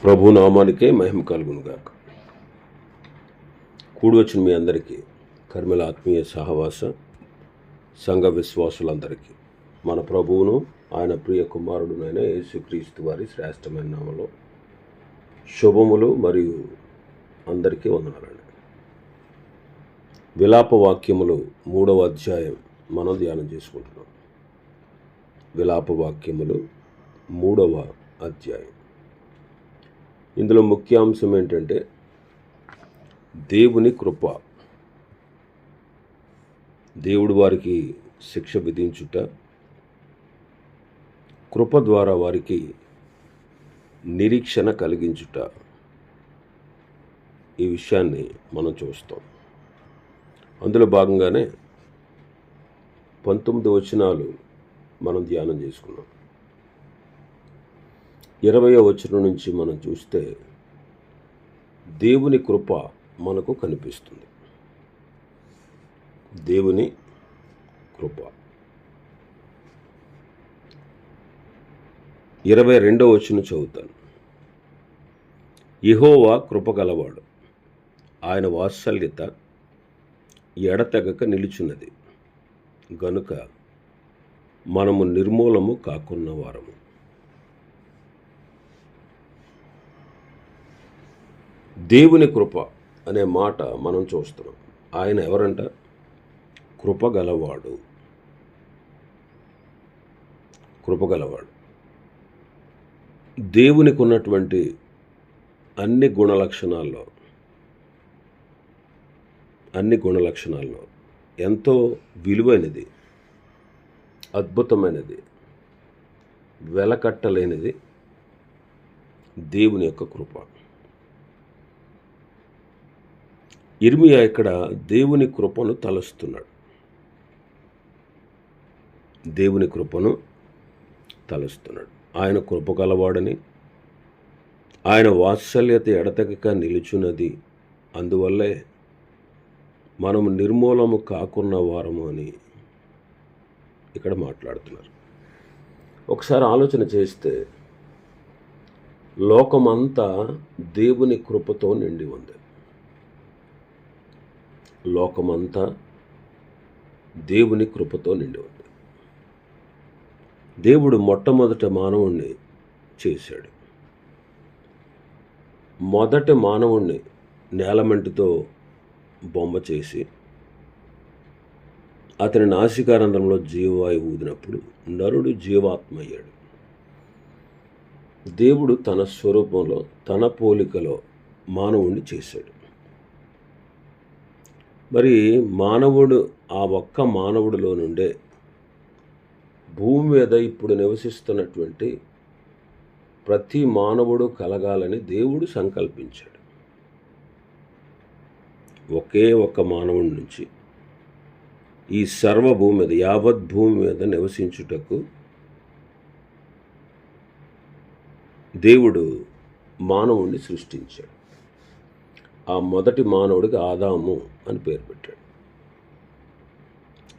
ప్రభు నామానికే మహిమ కలుగును గాక. కూడి వచ్చిన మీ అందరికీ కర్మల ఆత్మీయ సహవాస సంఘ విశ్వాసులందరికీ మన ప్రభువును ఆయన ప్రియ కుమారుడునైన యేసుక్రీస్తు వారి శ్రేష్టమైన నామములో శుభములు మరియు అందరికీ వందనాలండి. విలాప వాక్యములు 3వ అధ్యాయం మనం ధ్యానం చేసుకుంటున్నాం. విలాప వాక్యములు 3వ అధ్యాయం. ఇందులో ముఖ్యాంశం ఏంటంటే దేవుని కృప. దేవుడు వారికి శిక్ష విధించుట, కృప ద్వారా వారికి నిరీక్షణ కలిగించుట, ఈ విషయాన్ని మనం చూస్తాం. అందులో భాగంగానే 19 వచనాలు మనం ధ్యానం చేసుకున్నాం. 20వ వచనం నుంచి మనం చూస్తే దేవుని కృప మనకు కనిపిస్తుంది. దేవుని కృప. 22వ వచనం చదువుతాను. యెహోవా కృప గలవాడు, ఆయన వాత్సల్యత ఎడతెగక నిలుచున్నది గనుక మనము నిర్మూలము కాకున్న వారము. దేవుని కృప అనే మాట మనం చూస్తున్నాం. ఆయన ఎవరంట? కృపగలవాడు. కృపగలవాడు. దేవునికి ఉన్నటువంటి అన్ని గుణలక్షణాల్లో ఎంతో విలువైనది, అద్భుతమైనది, వెలకట్టలేనిది దేవుని యొక్క కృప. ఇర్మియా ఇక్కడ దేవుని కృపను తలుస్తున్నాడు. దేవుని కృపను తలుస్తున్నాడు. ఆయన కృప గలవాడని, ఆయన వాత్సల్యత ఎడతెగక నిలుచున్నది, అందువల్లే మనము నిర్మూలము కాకున్న వారము అని ఇక్కడ మాట్లాడుతున్నారు. ఒకసారి ఆలోచన చేస్తే లోకమంతా దేవుని కృపతో నిండి ఉంది. లోకమంతా దేవుని కృపతో నిండి ఉంది. దేవుడు మొట్టమొదట మానవుణ్ణి చేశాడు. మొదటి మానవుణ్ణి నేలమంటితో బొమ్మ చేసి అతని నాసికారంధ్రంలో జీవవాయువు ఊదినప్పుడు నరుడు జీవాత్మ అయ్యాడు. దేవుడు తన స్వరూపంలో, తన పోలికలో మానవుణ్ణి చేశాడు. మరి మానవుడు, ఆ ఒక్క మానవుడిలో నుండే భూమి మీద ఇప్పుడు నివసిస్తున్నటువంటి ప్రతి మానవుడు కలగాలని దేవుడు సంకల్పించాడు. ఒకే ఒక్క మానవుడి నుంచి ఈ సర్వభూమి మీద, యావత్ భూమి మీద నివసించుటకు దేవుడు మానవుణ్ణి సృష్టించాడు. ఆ మొదటి మానవుడికి ఆదాము అని పేరు పెట్టాడు.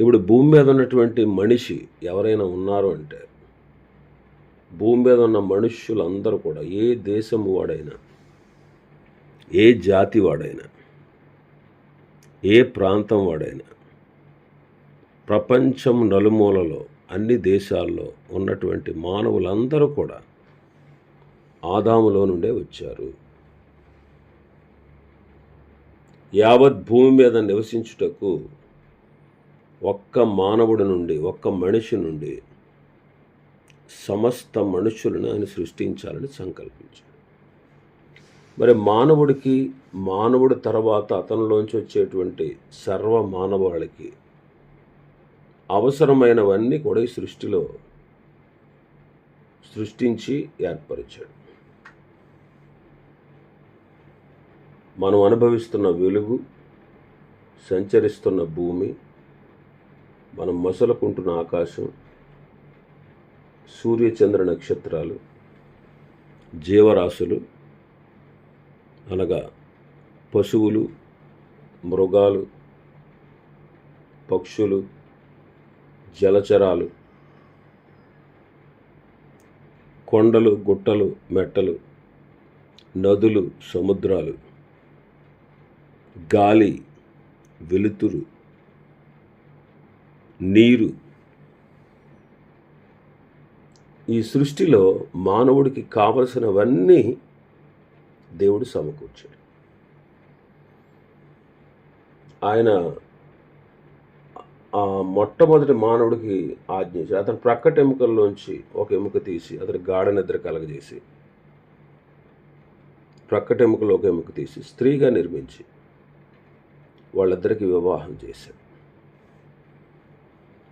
ఇప్పుడు భూమి మీద ఉన్నటువంటి మనిషి ఎవరైనా ఉన్నారు అంటే, భూమి మీద ఉన్న మనుష్యులందరూ కూడా, ఏ దేశం వాడైనా, ఏ జాతి వాడైనా, ఏ ప్రాంతం వాడైనా, ప్రపంచం నలుమూలలో అన్ని దేశాల్లో ఉన్నటువంటి మానవులందరూ కూడా ఆదాములో నుండే వచ్చారు. యావత్ భూమి మీద నివసించుటకు ఒక్క మానవుడి నుండి, ఒక్క మనిషి నుండి సమస్త మనుషులను ఆయన సృష్టించాలని సంకల్పించాడు. మరి మానవుడి తర్వాత అతనిలోంచి వచ్చేటువంటి సర్వ మానవాళికి అవసరమైనవన్నీ కూడా ఈ సృష్టిలో సృష్టించి ఏర్పరిచాడు. మనం అనుభవిస్తున్న వెలుగు, సంచరిస్తున్న భూమి, మనం మసలుకుంటున్న ఆకాశం, సూర్యచంద్ర నక్షత్రాలు, జీవరాశులు అనగా పశువులు, మృగాలు, పక్షులు, జలచరాలు, కొండలు, గుట్టలు, మెట్టలు, నదులు, సముద్రాలు, గాలి, వెలుతురు, నీరు, ఈ సృష్టిలో మానవుడికి కావలసినవన్నీ దేవుడు సమకూర్చాడు. ఆయన ఆ మొట్టమొదటి మానవుడికి ఆజ్ఞించాడు. అతని ప్రక్కటి ఎముకల్లోంచి ఒక ఎముక తీసి అతని గాఢ నిద్ర కలగజేసి, ప్రక్కటి ఎముకలో ఒక ఎముక తీసి స్త్రీగా నిర్మించి వాళ్ళిద్దరికి వివాహం చేశాడు.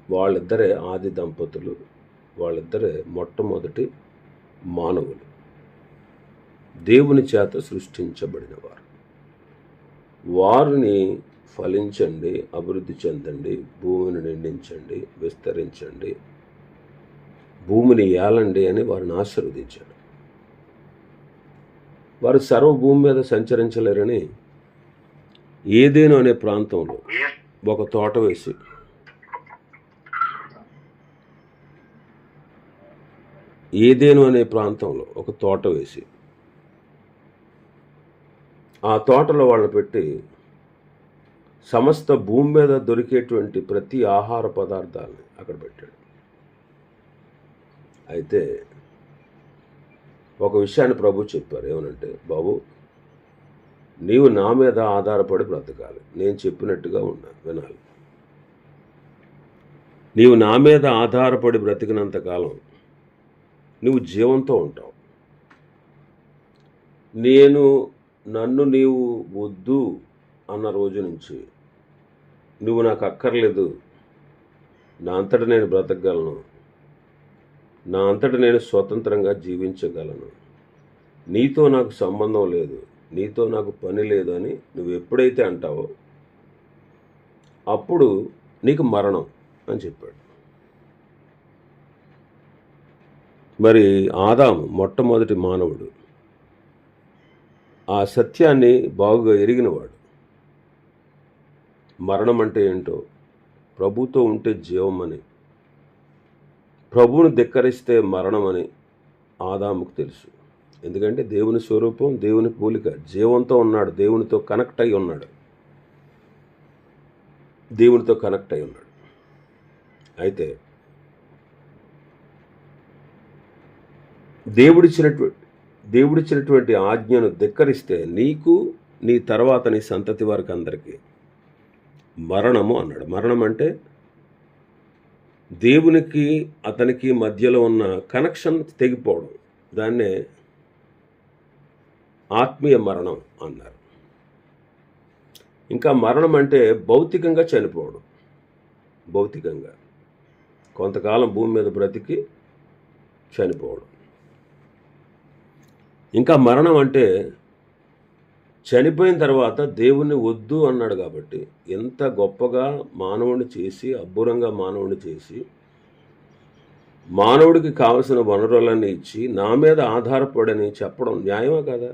వాళ్ళిద్దరే ఆది దంపతులు, వాళ్ళిద్దరే మొట్టమొదటి మానవులు, దేవుని చేత సృష్టించబడిన వారు. వారిని ఫలించండి, అభివృద్ధి చెందండి, భూమిని నిండించండి, విస్తరించండి, భూమిని ఏలండి అని వారిని ఆశీర్వదించాడు. వారు సర్వ భూమి మీద సంచరించలేరని ఏదేను అనే ప్రాంతంలో ఒక తోట వేసి ఆ తోటలో వాళ్ళని పెట్టి సమస్త భూమి మీద దొరికేటువంటి ప్రతి ఆహార పదార్థాలని అక్కడ పెట్టాడు. అయితే ఒక విషయాన్ని ప్రభు చెప్పారు. ఏమనంటే, బాబు, నీవు నా మీద ఆధారపడి బ్రతకాలి, నేను చెప్పినట్టుగా వినాలి. నీవు నా మీద ఆధారపడి బ్రతికినంతకాలం నువ్వు జీవంతో ఉంటావు. నన్ను నీవు వద్దు అన్న రోజు నుంచి నువ్వు నాకు అక్కర్లేదు, నా అంతటా నేను బ్రతకగలను, నా అంతటా నేను స్వతంత్రంగా జీవించగలను, నీతో నాకు సంబంధం లేదు, నీతో నాకు పని లేదు అని నువ్వు ఎప్పుడైతే అంటావో అప్పుడు నీకు మరణం అని చెప్పాడు. మరి ఆదాము మొట్టమొదటి మానవుడు ఆ సత్యాన్ని బాగుగా ఎరిగినవాడు. మరణం అంటే ఏంటో, ప్రభుతో ఉంటే జీవం అని, ప్రభువును ధిక్కరిస్తే మరణం అని ఆదాముకు తెలుసు. ఎందుకంటే దేవుని స్వరూపం, దేవుని పోలిక, జీవంతో ఉన్నాడు, దేవునితో కనెక్ట్ అయి ఉన్నాడు. అయితే దేవుడిచ్చినటువంటి ఆజ్ఞను ధిక్కరిస్తే నీకు, నీ తర్వాత నీ సంతతి వారికి అందరికీ మరణము అన్నాడు. మరణం అంటే దేవునికి అతనికి మధ్యలో ఉన్న కనెక్షన్ తెగిపోవడం. దాన్నే ఆత్మీయ మరణం అన్నారు. ఇంకా మరణం అంటే భౌతికంగా చనిపోవడం. భౌతికంగా కొంతకాలం భూమి మీద బ్రతికి చనిపోవడం. ఇంకా మరణం అంటే చనిపోయిన తర్వాత దేవుణ్ణి వద్దు అన్నాడు కాబట్టి ఎంత గొప్పగా మానవుడిని చేసి, అబ్బురంగా మానవుడిని చేసి, మానవుడికి కావలసిన వనరులన్నీ ఇచ్చి నా మీద ఆధారపడని చెప్పడం న్యాయమా కదా?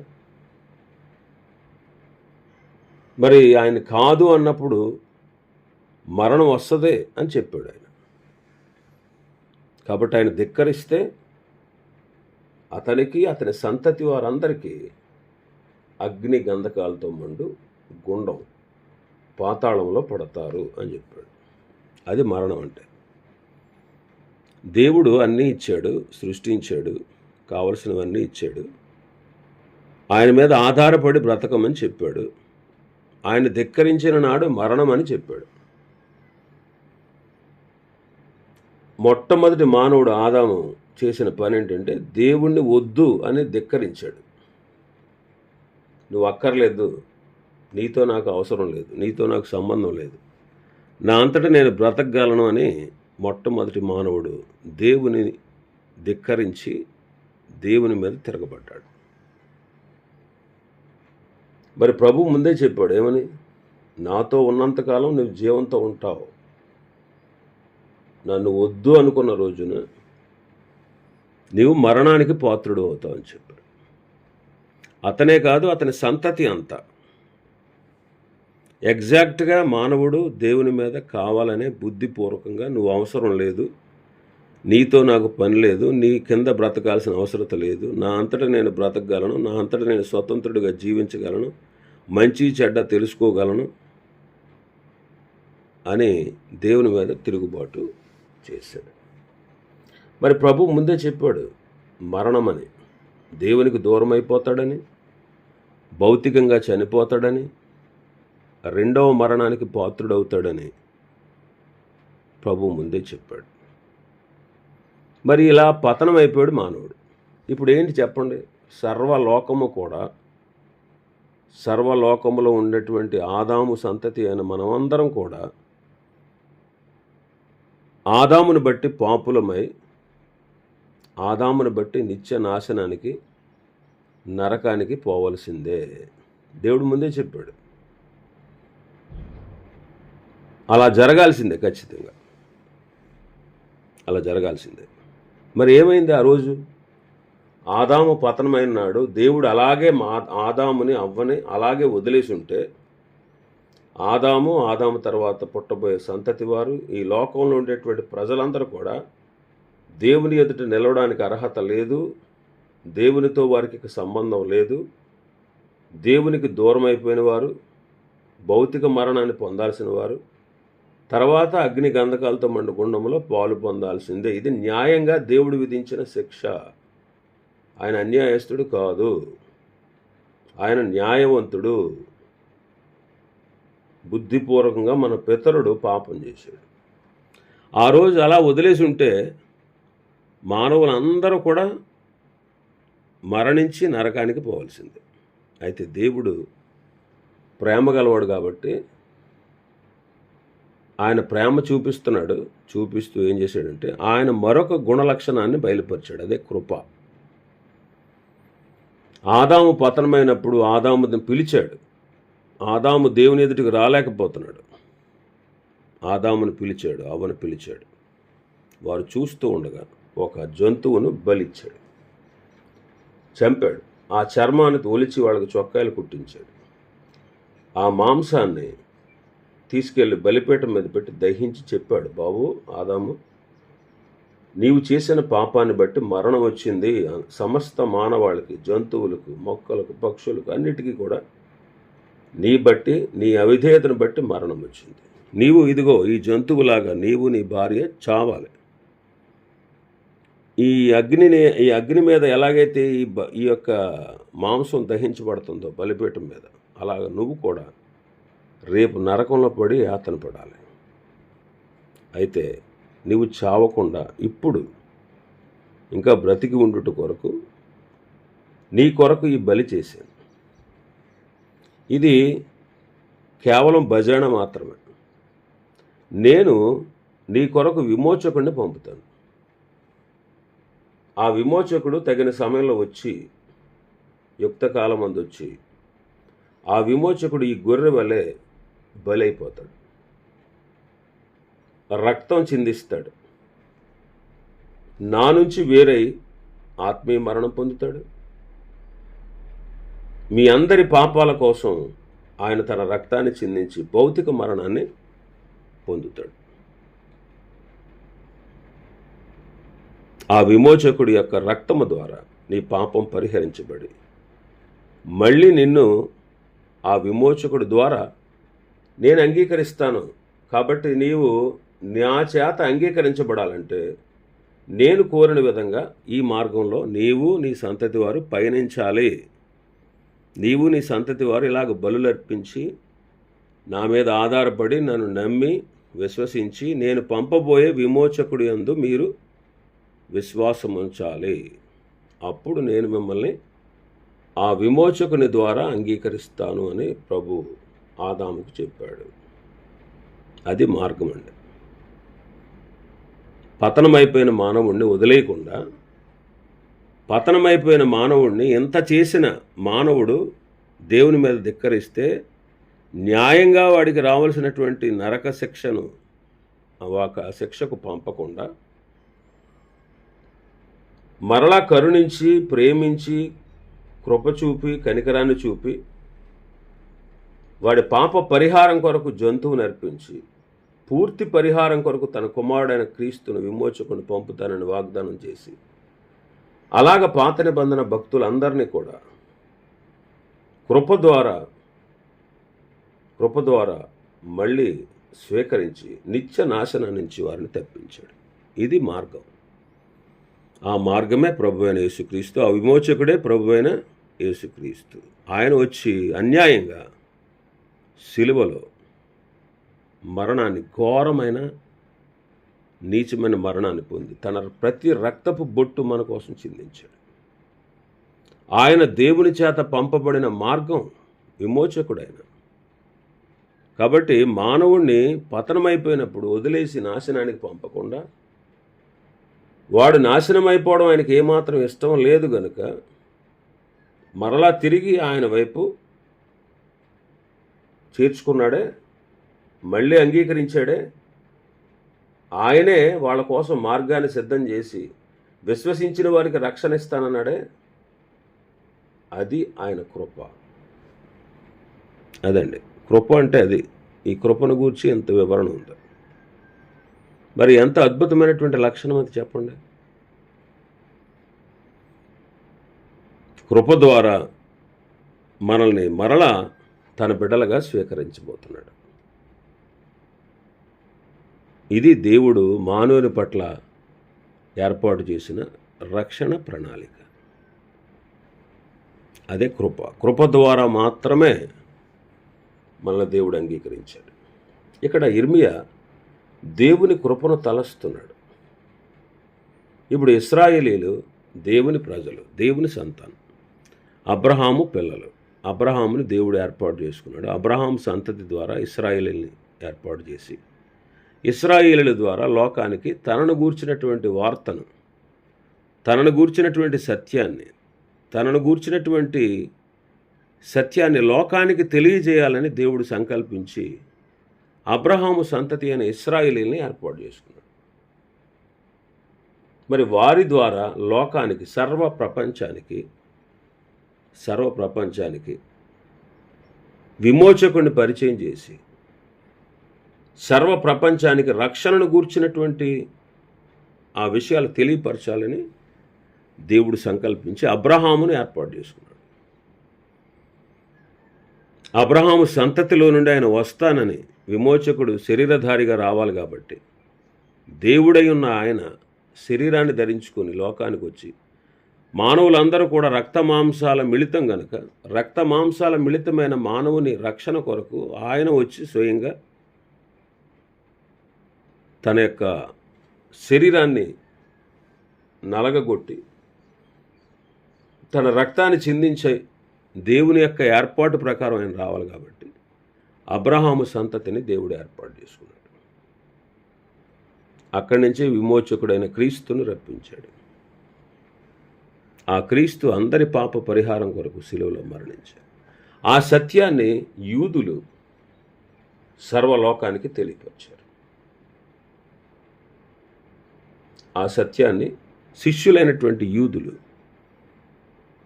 మరి ఆయన కాదు అన్నప్పుడు మరణం వస్తుందే అని చెప్పాడు ఆయన. కాబట్టి ఆయన ధిక్కరిస్తే అతనికి, అతని సంతతి వారందరికీ అగ్ని గంధకాలతో మండు గుండం, పాతాళంలో పడతారు అని చెప్పాడు. అది మరణం అంటే. దేవుడు అన్నీ ఇచ్చాడు, సృష్టించాడు, కావలసినవన్నీ ఇచ్చాడు. ఆయన మీద ఆధారపడి బ్రతకమని చెప్పాడు. ఆయన ధిక్కరించిన నాడు మరణం అని చెప్పాడు. మొట్టమొదటి మానవుడు ఆదాము చేసిన పని ఏంటంటే దేవుణ్ణి వద్దు అని ధిక్కరించాడు. నువ్వు అక్కర్లేదు, నీతో నాకు అవసరం లేదు, నీతో నాకు సంబంధం లేదు, నా అంతటా నేను బ్రతకగలను అని మొట్టమొదటి మానవుడు దేవుని ధిక్కరించి దేవుని మీద తిరగబడ్డాడు. మరి ప్రభు ముందే చెప్పాడు ఏమని, నాతో ఉన్నంతకాలం నువ్వు జీవంతో ఉంటావు, నన్ను వద్దు అనుకున్న రోజున నీవు మరణానికి పాత్రుడు అవుతావు అని చెప్పాడు. అతనే కాదు, అతని సంతతి అంతా ఎగ్జాక్ట్గా మానవుడు దేవుని మీద కావాలనే బుద్ధిపూర్వకంగా నువ్వు అవసరం లేదు, నీతో నాకు పని లేదు, నీ కింద బ్రతకాల్సిన అవసరం లేదు, నా అంతటా నేను బ్రతకగలను, నా అంతటా నేను స్వతంత్రుడిగా జీవించగలను, మంచి చెడ్డ తెలుసుకోగలను అని దేవుని మీద తిరుగుబాటు చేశాడు. మరి ప్రభు ముందే చెప్పాడు మరణమని, దేవునికి దూరం అయిపోతాడని, భౌతికంగా చనిపోతాడని, రెండవ మరణానికి పాత్రుడవుతాడని ప్రభు ముందే చెప్పాడు. మరి ఇలా పతనం అయిపోయాడు మానవుడు. ఇప్పుడు ఏంటి చెప్పండి? సర్వలోకములో ఉన్నటువంటి ఆదాము సంతతి అయిన మనమందరం కూడా ఆదామును బట్టి పాపులమై, ఆదామును బట్టి నిత్య నాశనానికి, నరకానికి పోవలసిందే. దేవుడు ముందే చెప్పాడు. అలా జరగాల్సిందే, ఖచ్చితంగా అలా జరగాల్సిందే. మరి ఏమైంది ఆ రోజు? ఆదాము పతనమైన నాడు దేవుడు అలాగే ఆదాముని అవ్వని అలాగే వదిలేసి ఉంటే, ఆదాము తర్వాత పుట్టబోయే సంతతి వారు, ఈ లోకంలో ఉండేటువంటి ప్రజలందరూ కూడా దేవుని ఎదుట నిలవడానికి అర్హత లేదు, దేవునితో వారికి సంబంధం లేదు, దేవునికి దూరం అయిపోయిన వారు, భౌతిక మరణాన్ని పొందాల్సిన వారు, తర్వాత అగ్ని గంధకాలతో మండు గుండంలో పాలు పొందాల్సిందే. ఇది న్యాయంగా దేవుడు విధించిన శిక్ష. ఆయన అన్యాయస్తుడు కాదు, ఆయన న్యాయవంతుడు. బుద్ధిపూర్వకంగా మన పితరుడు పాపం చేశాడు. ఆ రోజు అలా వదిలేసి ఉంటే మానవులందరూ కూడా మరణించి నరకానికి పోవాల్సిందే. అయితే దేవుడు ప్రేమ గలవాడు కాబట్టి ఆయన ప్రేమ చూపిస్తూ ఏం చేశాడంటే, ఆయన మరొక గుణలక్షణాన్ని బయలుపరిచాడు. అదే కృప. ఆదాము పతనమైనప్పుడు ఆదాముని పిలిచాడు. ఆదాము దేవుని ఎదుటికి రాలేకపోతున్నాడు. ఆదామును పిలిచాడు, అవ్వను పిలిచాడు. వారు చూస్తూ ఉండగా ఒక జంతువును బలిచ్చాడు, చంపాడు. ఆ చర్మాన్ని తోలిచి వాళ్ళకి చొక్కాయలు కుట్టించాడు. ఆ మాంసాన్ని తీసుకెళ్ళి బలిపీఠం మీద పెట్టి దహించి చెప్పాడు, బాబు ఆదాము, నీవు చేసిన పాపాన్ని బట్టి మరణం వచ్చింది. సమస్త మానవాళికి, జంతువులకు, మొక్కలకు, పక్షులకు అన్నిటికీ కూడా నీ అవిధేయతను బట్టి మరణం వచ్చింది. నీవు ఇదిగో ఈ జంతువులాగా నీవు నీ భార్య చావాలి. ఈ అగ్ని మీద ఎలాగైతే ఈ యొక్క మాంసం దహించబడుతుందో బలిపీఠం మీద, అలాగ నువ్వు కూడా రేపు నరకంలో పడి యాతన పడాలి. అయితే నీవు చావకుండా ఇప్పుడు ఇంకా బ్రతికి ఉండుట కొరకు నీ కొరకు ఈ బలి చేశాను. ఇది కేవలం భజన మాత్రమే. నేను నీ కొరకు విమోచకుడిని పంపుతాను. ఆ విమోచకుడు తగిన సమయంలో వచ్చి, యుక్త కాలం అందు వచ్చి, ఆ విమోచకుడు ఈ గొర్రె వలె బలైపోతాడు, రక్తం చిందిస్తాడు, నా నుంచి వేరై ఆత్మీయ మరణం పొందుతాడు. మీ అందరి పాపాల కోసం ఆయన తన రక్తాన్ని చిందించి భౌతిక మరణాన్ని పొందుతాడు. ఆ విమోచకుడి యొక్క రక్తము ద్వారా నీ పాపం పరిహరించబడి, మళ్ళీ నిన్ను ఆ విమోచకుడి ద్వారా నేను అంగీకరిస్తాను. కాబట్టి నీవు నా చేత అంగీకరించబడాలంటే నేను కోరిన విధంగా ఈ మార్గంలో నీవు నీ సంతతి వారు పయనించాలి. నీవు నీ సంతతి వారు ఇలాగ బలులర్పించి నా మీద ఆధారపడి నన్ను నమ్మి విశ్వసించి నేను పంపబోయే విమోచకుడి యందు మీరు విశ్వాసం ఉంచాలి. అప్పుడు నేను మిమ్మల్ని ఆ విమోచకుని ద్వారా అంగీకరిస్తాను అని ప్రభు ఆదాముకు చెప్పాడు. అది మార్గం అండి. పతనమైపోయిన మానవుణ్ణి వదిలేయకుండా, పతనమైపోయిన మానవుణ్ణి ఎంత చేసిన మానవుడు దేవుని మీద ధిక్కరిస్తే న్యాయంగా వాడికి రావాల్సినటువంటి నరక శిక్షను శిక్షకు పంపకుండా మరలా కరుణించి, ప్రేమించి, కృప చూపి, కనికరాన్ని చూపి, వాడి పాప పరిహారం కొరకు జంతువుని అర్పించి పూర్తి పరిహారం కొరకు తన కుమారుడైన క్రీస్తును విమోచకుని పంపుతానని వాగ్దానం చేసి అలాగ పాత నిబంధన భక్తులందరినీ కూడా కృప ద్వారా మళ్ళీ స్వీకరించి నిత్య నాశనం నుంచి వారిని తప్పించాడు. ఇది మార్గం. ఆ మార్గమే ప్రభువైన యేసుక్రీస్తు. ఆ విమోచకుడే ప్రభువైన యేసుక్రీస్తు. ఆయన వచ్చి అన్యాయంగా సిలువలో మరణాన్ని, ఘోరమైన నీచమైన మరణాన్ని పొంది తన ప్రతి రక్తపు బొట్టు మన కోసం చిందించాడు. ఆయన దేవుని చేత పంపబడిన మార్గం విమోచకుడైన. కాబట్టి మానవుణ్ణి పతనమైపోయినప్పుడు వదిలేసి నాశనానికి పంపకుండా, వాడు నాశనం అయిపోవడం ఆయనకి ఏమాత్రం ఇష్టం లేదు గనుక మరలా తిరిగి ఆయన వైపు చేర్చుకున్నాడే, మళ్ళీ అంగీకరించాడే. ఆయనే వాళ్ళ కోసం మార్గాన్ని సిద్ధం చేసి విశ్వసించిన వారికి రక్షణ ఇస్తానన్నాడే. అది ఆయన కృప. అదండి కృప అంటే అది. ఈ కృపను గూర్చి ఎంత వివరణ ఉంది. మరి ఎంత అద్భుతమైనటువంటి లక్షణం అది చెప్పండి. కృప ద్వారా మనల్ని మరలా తన బిడ్డలుగా స్వీకరించబోతున్నాడు. ఇది దేవుడు మానవుని పట్ల ఏర్పాటు చేసిన రక్షణ ప్రణాళిక. అదే కృప. కృప ద్వారా మాత్రమే మనల్ని దేవుడు అంగీకరించాడు. ఇక్కడ ఇర్మియా దేవుని కృపను తలస్తున్నాడు. ఇప్పుడు ఇశ్రాయేలీలు దేవుని ప్రజలు, దేవుని సంతానం, అబ్రహాము పిల్లలు. అబ్రహాముని దేవుడు ఏర్పాటు చేసుకున్నాడు. అబ్రహాం సంతతి ద్వారా ఇశ్రాయేలీని ఏర్పాటు చేసి ఇశ్రాయేలీల ద్వారా లోకానికి తనను గూర్చినటువంటి వార్తను, తనను గూర్చినటువంటి సత్యాన్ని లోకానికి తెలియజేయాలని దేవుడు సంకల్పించి అబ్రహాము సంతతి అయిన ఇశ్రాయేలీని ఏర్పాటు చేసుకున్నాడు. మరి వారి ద్వారా లోకానికి, సర్వ ప్రపంచానికి విమోచకుడిని పరిచయం చేసి సర్వ ప్రపంచానికి రక్షణను గూర్చినటువంటి ఆ విషయాలు తెలియపరచాలని దేవుడు సంకల్పించి అబ్రహామును ఏర్పాటు చేసుకున్నాడు. అబ్రహాము సంతతిలో నుండి ఆయన వస్తానని, విమోచకుడు శరీరధారిగా రావాలి కాబట్టి దేవుడై ఉన్న ఆయన శరీరాన్ని ధరించుకొని లోకానికి వచ్చి, మానవులందరూ కూడా రక్తమాంసాల మిళితం గనుక రక్తమాంసాల మిళితమైన మానవుని రక్షణ కొరకు ఆయన వచ్చి స్వయంగా తన యొక్క శరీరాన్ని నలగగొట్టి తన రక్తాన్ని చిందించే దేవుని యొక్క ఏర్పాటు ప్రకారం ఆయన రావాలి కాబట్టి అబ్రహాము సంతతిని దేవుడు ఏర్పాటు చేసుకున్నాడు. అక్కడి నుంచే విమోచకుడైన క్రీస్తును రప్పించాడు. ఆ క్రీస్తు అందరి పాప పరిహారం కొరకు శిలువలో మరణించాడు. ఆ సత్యాన్ని యూదులు సర్వలోకానికి తెలియపరిచారు. ఆ సత్యాన్ని శిష్యులైనటువంటి యూదులు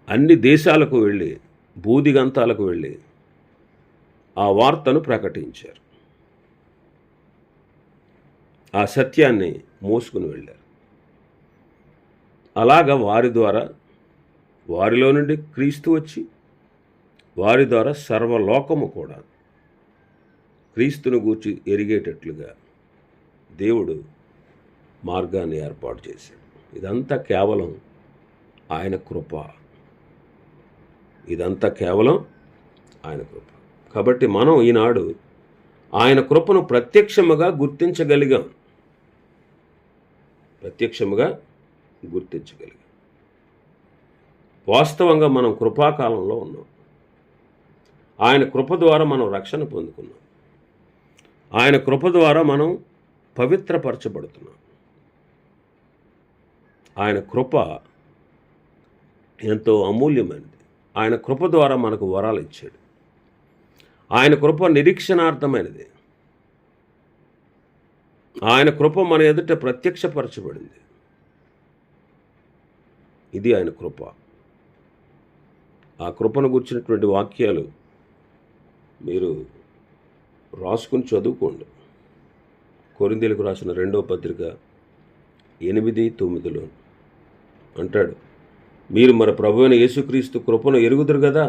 అన్ని దేశాలకు వెళ్ళి, భూదిగంతాలకు వెళ్ళి ఆ వార్తను ప్రకటించారు. ఆ సత్యాన్ని మోసుకుని వెళ్ళారు. అలాగా వారిలో నుండి క్రీస్తు వచ్చి వారి ద్వారా సర్వలోకము కూడా క్రీస్తును గూర్చి ఎరిగేటట్లుగా దేవుడు మార్గాన్ని ఏర్పాటు చేశాడు. ఇదంతా కేవలం ఆయన కృప. కాబట్టి మనం ఈనాడు ఆయన కృపను ప్రత్యక్షముగా గుర్తించగలిగాం. వాస్తవంగా మనం కృపాకాలంలో ఉన్నాం. ఆయన కృప ద్వారా మనం రక్షణ పొందుకున్నాం. ఆయన కృప ద్వారా మనం పవిత్రపరచబడుతున్నాం. ఆయన కృప ఎంతో అమూల్యమైనది. ఆయన కృప ద్వారా మనకు వరాలు ఇచ్చాడు. ఆయన కృప నిరీక్షణార్థమైనది. ఆయన కృప మన ఎదుట ప్రత్యక్షపరచబడింది. ఇది ఆయన కృప. ఆ కృపను గురించినటువంటి వాక్యాలు మీరు రాసుకుని చదువుకోండి. కొరింథీయులకు రాసిన 2వ పత్రిక 8-9 అంటాడు, మీరు మరి ప్రభువైన యేసుక్రీస్తు కృపను ఎరుగుదురు కదా.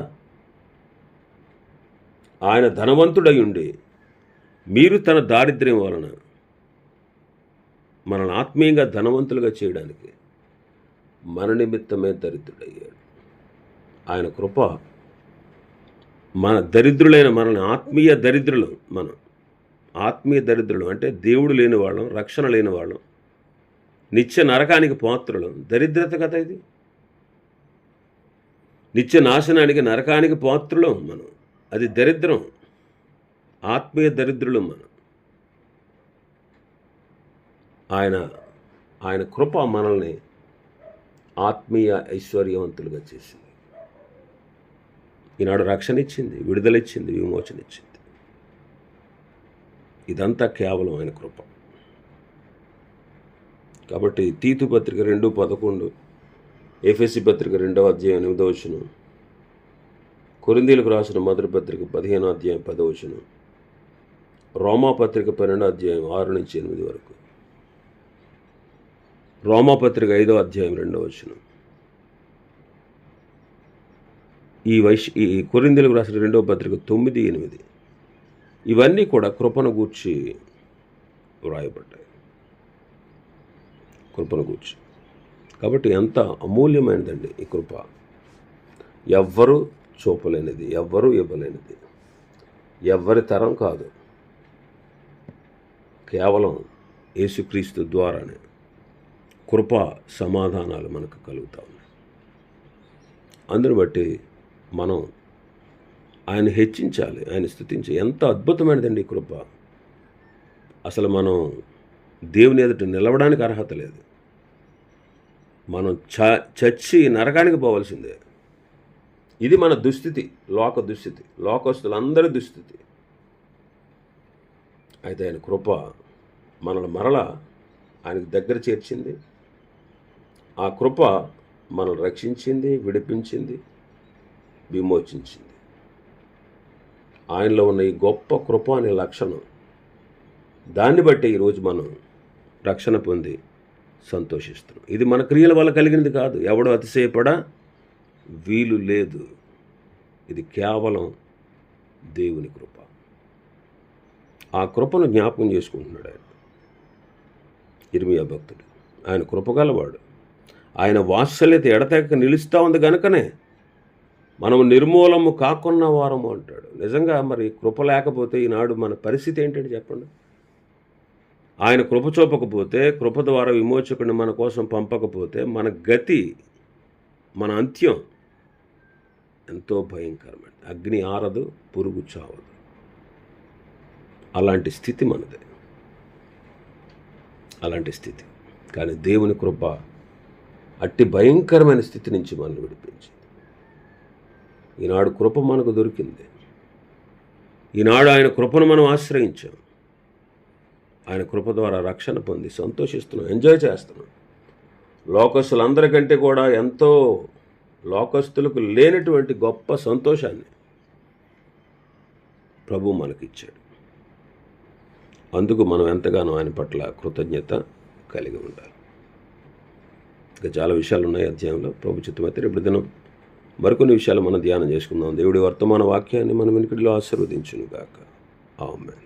ఆయన ధనవంతుడై ఉండి మీరు తన దారిద్ర్యం వలన మనల్ని ఆత్మీయంగా ధనవంతులుగా చేయడానికి మన నిమిత్తమే దరిద్రుడయ్యాడు. ఆయన కృప మన దరిద్రులైన మనల్ని ఆత్మీయ దరిద్రులు అంటే దేవుడు లేని వాళ్ళం, రక్షణ లేని వాళ్ళం, నిత్య నరకానికి పాత్రులం. దరిద్రత కదా ఇది. నిత్య నాశనానికి, నరకానికి పాత్రులం మనం. అది దరిద్రం, ఆత్మీయ దరిద్రులు మనం. ఆయన కృప మనల్ని ఆత్మీయ ఐశ్వర్యవంతులుగా చేసింది. ఈనాడు రక్షణ ఇచ్చింది, విడుదల ఇచ్చింది, విమోచన ఇచ్చింది. ఇదంతా కేవలం ఆయన కృప. కాబట్టి తీతు పత్రిక 2:11, ఎఫెసీ పత్రిక 2వ అధ్యాయం 8వ వచనం, కొరింథీయులకు రాసిన మొదటి పత్రిక 15వ అధ్యాయం 10వ వచనం, రోమా పత్రిక 12వ అధ్యాయం 6-8 వరకు, రోమా పత్రిక 5వ అధ్యాయం 2వ వచనం, ఈ కొరింథీయులకు రాసిన 2వ పత్రిక 9-8, ఇవన్నీ కూడా కృపను గూర్చి వ్రాయబడ్డాయి. కృపను గూర్చి. కాబట్టి ఎంత అమూల్యమైనదండి ఈ కృప. ఎవ్వరూ చూపలేనిది, ఎవ్వరూ ఇవ్వలేనిది, ఎవ్వరి తరం కాదు. కేవలం యేసుక్రీస్తు ద్వారానే కృప సమాధానాలు మనకు కలుగుతా ఉన్నాయి. అందుని బట్టి మనం ఆయన హెచ్చించాలి, ఆయన స్తుతించాలి. ఎంత అద్భుతమైనదండి ఈ కృప. అసలు మనం దేవుని ఎదుట నిలవడానికి అర్హత లేదు. మనం చచ్చి నరకానికి పోవలసిందే. ఇది మన దుస్థితి, లోక దుస్థితి, లోకస్తులందరి దుస్థితి. అయితే ఆయన కృప మనల్ని మరలా ఆయనకు దగ్గర చేర్చింది. ఆ కృప మనల్ని రక్షించింది, విడిపించింది, విమోచించింది. ఆయనలో ఉన్న ఈ గొప్ప కృప అనే లక్షణం, దాన్ని బట్టి ఈరోజు మనం రక్షణ పొంది సంతోషిస్తున్నాం. ఇది మన క్రియల వల్ల కలిగినది కాదు, ఎవడో అతిశయపడ వీలు లేదు. ఇది కేవలం దేవుని కృప. ఆ కృపను జ్ఞాపకం చేసుకుంటున్నాడు ఆయన. ఇర్మియా భక్తుడు ఆయన కృపగలవాడు. ఆయన వాత్సల్యత ఎడతెగక నిలుస్తూ ఉంది కనుకనే మనం నిర్మూలము కాకున్న వారము అంటాడు. నిజంగా మరి కృప లేకపోతే ఈనాడు మన పరిస్థితి ఏంటంటే చెప్పండి. ఆయన కృప చూపకపోతే, కృప ద్వారా విమోచకుడిని మన కోసం పంపకపోతే మన గతి, మన అంత్యం ఎంతో భయంకరమైన. అగ్ని ఆరదు, పురుగు చావదు. అలాంటి స్థితి మనదే, అలాంటి స్థితి. కానీ దేవుని కృప అట్టి భయంకరమైన స్థితి నుంచి మనల్ని విడిపించింది. ఈనాడు కృప మనకు దొరికింది. ఈనాడు ఆయన కృపను మనం ఆశ్రయించాం. ఆయన కృప ద్వారా రక్షణ పొంది సంతోషిస్తున్నాం, ఎంజాయ్ చేస్తున్నాం. లోకస్తులందరికంటే కూడా ఎంతో లోకస్తులకు లేనటువంటి గొప్ప సంతోషాన్ని ప్రభు మనకిచ్చాడు. అందుకు మనం ఎంతగానో ఆయన పట్ల కృతజ్ఞత కలిగి ఉండాలి. ఇంకా చాలా విషయాలు ఉన్నాయి అధ్యాయంలో. ప్రభు చిత్తమైతే రేపు దినం మరికొన్ని విషయాలు మనం ధ్యానం చేసుకుందాం. దేవుడి వర్తమాన వాక్యాన్ని మనం వెనుకడిలో ఆశీర్వదించును గాక. ఆమేన్.